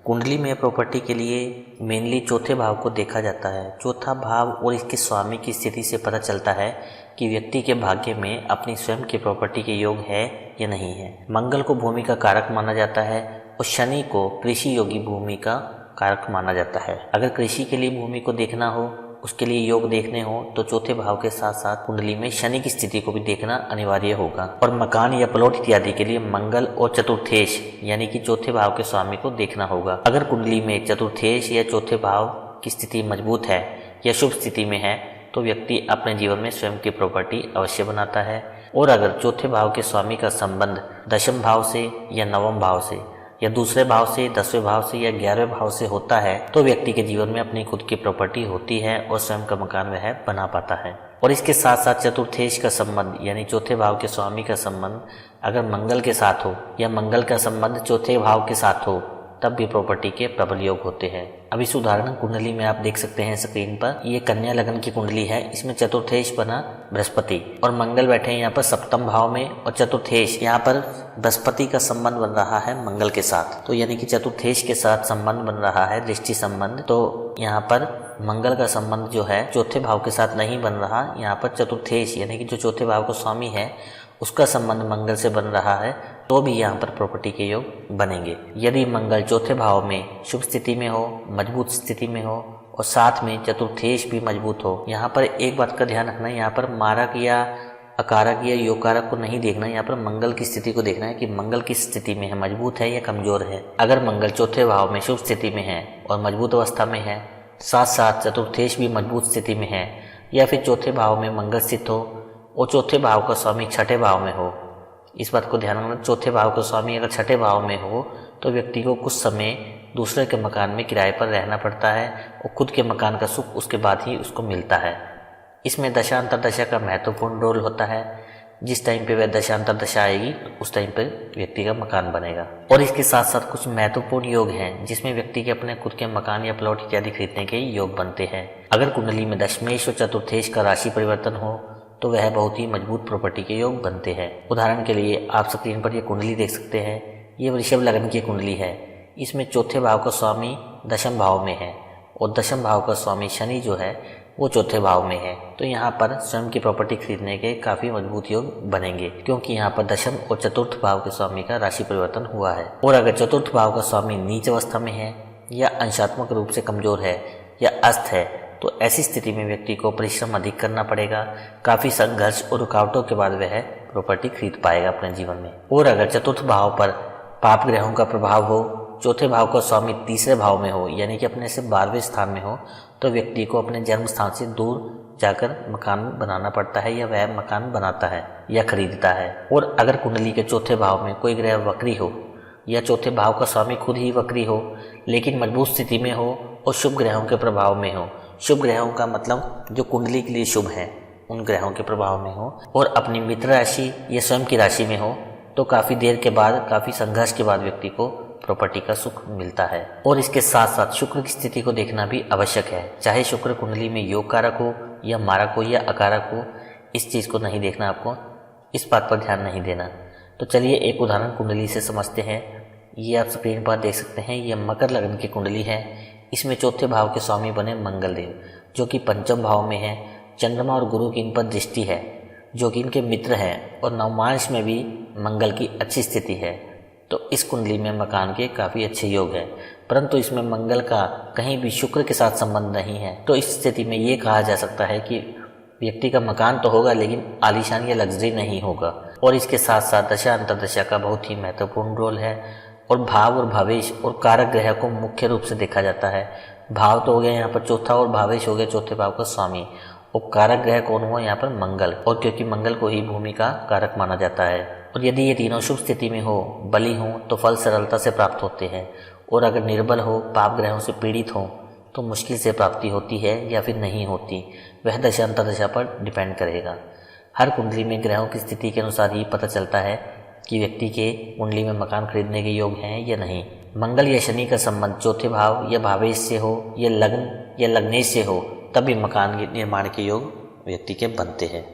कुंडली में प्रॉपर्टी के लिए मेनली चौथे भाव को देखा जाता है। चौथा भाव और इसके स्वामी की स्थिति से पता चलता है कि व्यक्ति के भाग्य में अपनी स्वयं की प्रॉपर्टी के योग है या नहीं है। मंगल को भूमि का कारक माना जाता है और शनि को कृषि योगी भूमि का कारक माना जाता है। अगर कृषि के लिए भूमि को देखना हो, उसके लिए योग देखने हो, तो चौथे भाव के साथ साथ कुंडली में शनि की स्थिति को भी देखना अनिवार्य होगा। और मकान या प्लॉट इत्यादि के लिए मंगल और चतुर्थेश यानी कि चौथे भाव के स्वामी को देखना होगा। अगर कुंडली में चतुर्थेश या चौथे भाव की स्थिति मजबूत है या शुभ स्थिति में है तो व्यक्ति अपने जीवन में स्वयं की प्रॉपर्टी अवश्य बनाता है। और अगर चौथे भाव के स्वामी का संबंध दशम भाव से या नवम भाव से या दूसरे भाव से, 10वें भाव से या 11वें भाव से होता है तो व्यक्ति के जीवन में अपनी खुद की प्रॉपर्टी होती है और स्वयं का मकान वह बना पाता है। और इसके साथ साथ चतुर्थेश का संबंध यानी चौथे भाव के स्वामी का संबंध अगर मंगल के साथ हो या मंगल का संबंध चौथे भाव के साथ हो तब भी प्रॉपर्टी के प्रबल योग होते हैं। अब इस उदाहरण कुंडली में आप देख सकते हैं स्क्रीन पर, ये कन्या लगन की कुंडली है। इसमें चतुर्थेश बना बृहस्पति और मंगल बैठे हैं यहाँ पर सप्तम भाव में और चतुर्थेश यहाँ पर बृहस्पति का संबंध बन रहा है मंगल के साथ। तो यानी कि चतुर्थेश के साथ संबंध बन रहा है दृष्टि संबंध। तो यहाँ पर मंगल का संबंध जो है चौथे भाव के साथ नहीं बन रहा, यहाँ पर चतुर्थेश यानी कि जो चौथे भाव का स्वामी है उसका संबंध मंगल से बन रहा है तो भी यहाँ पर प्रॉपर्टी के योग बनेंगे। यदि मंगल चौथे भाव में शुभ स्थिति में हो, मजबूत स्थिति में हो और साथ में चतुर्थेश भी मजबूत हो। यहाँ पर एक बात का ध्यान रखना है, यहाँ पर मारक या अकारक या योगकारक को नहीं देखना, यहाँ पर मंगल की स्थिति को देखना है कि मंगल किस स्थिति में है, मजबूत है या कमजोर है। अगर मंगल चौथे भाव में शुभ स्थिति में है और मजबूत अवस्था में है, साथ साथ चतुर्थेश भी मजबूत स्थिति में है, या फिर चौथे भाव में मंगल स्थित हो और चौथे भाव का स्वामी छठे भाव में हो, इस बात को ध्यान रखना, चौथे भाव का स्वामी अगर छठे भाव में हो तो व्यक्ति को कुछ समय दूसरे के मकान में किराए पर रहना पड़ता है और खुद के मकान का सुख उसके बाद ही उसको मिलता है। इसमें दशा अंतरदशा का महत्वपूर्ण रोल होता है। जिस टाइम पे वह दशा अंतरदशा आएगी उस टाइम पर व्यक्ति का मकान बनेगा। और इसके साथ साथ कुछ महत्वपूर्ण योग हैं जिसमें व्यक्ति के अपने खुद के मकान या प्लॉट इत्यादि खरीदने के योग बनते हैं। अगर कुंडली में दशमेश और चतुर्थेश का राशि परिवर्तन हो तो वह बहुत ही मजबूत प्रॉपर्टी के योग बनते हैं। उदाहरण के लिए आप स्क्रीन पर ये कुंडली देख सकते हैं, ये वृषभ लग्न की कुंडली है। इसमें चौथे भाव का स्वामी दशम भाव में है और दशम भाव का स्वामी शनि जो है वो चौथे भाव में है। तो यहाँ पर स्वयं की प्रॉपर्टी खरीदने के काफी मजबूत योग बनेंगे क्योंकि यहाँ पर दशम और चतुर्थ भाव के स्वामी का राशि परिवर्तन हुआ है। और अगर चतुर्थ भाव का स्वामी नीच अवस्था में है या अंशात्मक रूप से कमजोर है या अस्त है तो ऐसी स्थिति में व्यक्ति को परिश्रम अधिक करना पड़ेगा। काफी संघर्ष और रुकावटों के बाद वह प्रॉपर्टी खरीद पाएगा अपने जीवन में। और अगर चतुर्थ भाव पर पाप ग्रहों का प्रभाव हो, चौथे भाव का स्वामी तीसरे भाव में हो यानी कि अपने से 12वें स्थान में हो तो व्यक्ति को अपने जन्म स्थान से दूर जाकर मकान बनाना पड़ता है या वह मकान बनाता है या खरीदता है। और अगर कुंडली के चौथे भाव में कोई ग्रह वक्री हो या चौथे भाव का स्वामी खुद ही वक्री हो लेकिन मजबूत स्थिति में हो और शुभ ग्रहों के प्रभाव में हो, शुभ ग्रहों का मतलब जो कुंडली के लिए शुभ है उन ग्रहों के प्रभाव में हो और अपनी मित्र राशि या स्वयं की राशि में हो तो काफी देर के बाद, काफी संघर्ष के बाद व्यक्ति को प्रॉपर्टी का सुख मिलता है। और इसके साथ साथ शुक्र की स्थिति को देखना भी आवश्यक है। चाहे शुक्र कुंडली में योग कारक हो या मारक हो या अकारक हो, इस चीज को नहीं देखना, आपको इस बात पर ध्यान नहीं देना। तो चलिए एक उदाहरण कुंडली से समझते हैं। ये आप स्क्रीन पर देख सकते हैं, ये मकर लग्न की कुंडली है। इसमें चौथे भाव के स्वामी बने मंगल देव जो कि पंचम भाव में है। चंद्रमा और गुरु की इन पर दृष्टि है जो कि इनके मित्र हैं और नवमांश में भी मंगल की अच्छी स्थिति है। तो इस कुंडली में मकान के काफी अच्छे योग है, परंतु इसमें मंगल का कहीं भी शुक्र के साथ संबंध नहीं है। तो इस स्थिति में ये कहा जा सकता है कि व्यक्ति का मकान तो होगा लेकिन आलीशान या लग्जरी नहीं होगा। और इसके साथ साथ दशा अंतरदशा का बहुत ही महत्वपूर्ण रोल है और भाव और भावेश और कारक ग्रह को मुख्य रूप से देखा जाता है। भाव तो हो गया यहाँ पर चौथा और भावेश हो गया चौथे भाव का स्वामी और कारक ग्रह कौन हुआ यहाँ पर मंगल, और क्योंकि मंगल को ही भूमि का कारक माना जाता है। और यदि ये तीनों शुभ स्थिति में हो, बली हो तो फल सरलता से प्राप्त होते हैं और अगर निर्बल हो, पाप ग्रहों से पीड़ित हो तो मुश्किल से प्राप्ति होती है या फिर नहीं होती, वह दशा अंतरदशा पर डिपेंड करेगा। हर कुंडली में ग्रहों की स्थिति के अनुसार ही पता चलता है कि व्यक्ति के कुंडली में मकान खरीदने के योग हैं या नहीं। मंगल या शनि का संबंध चौथे भाव या भावेश से हो या लग्न या लग्नेश से हो तभी मकान के निर्माण के योग व्यक्ति के बनते हैं।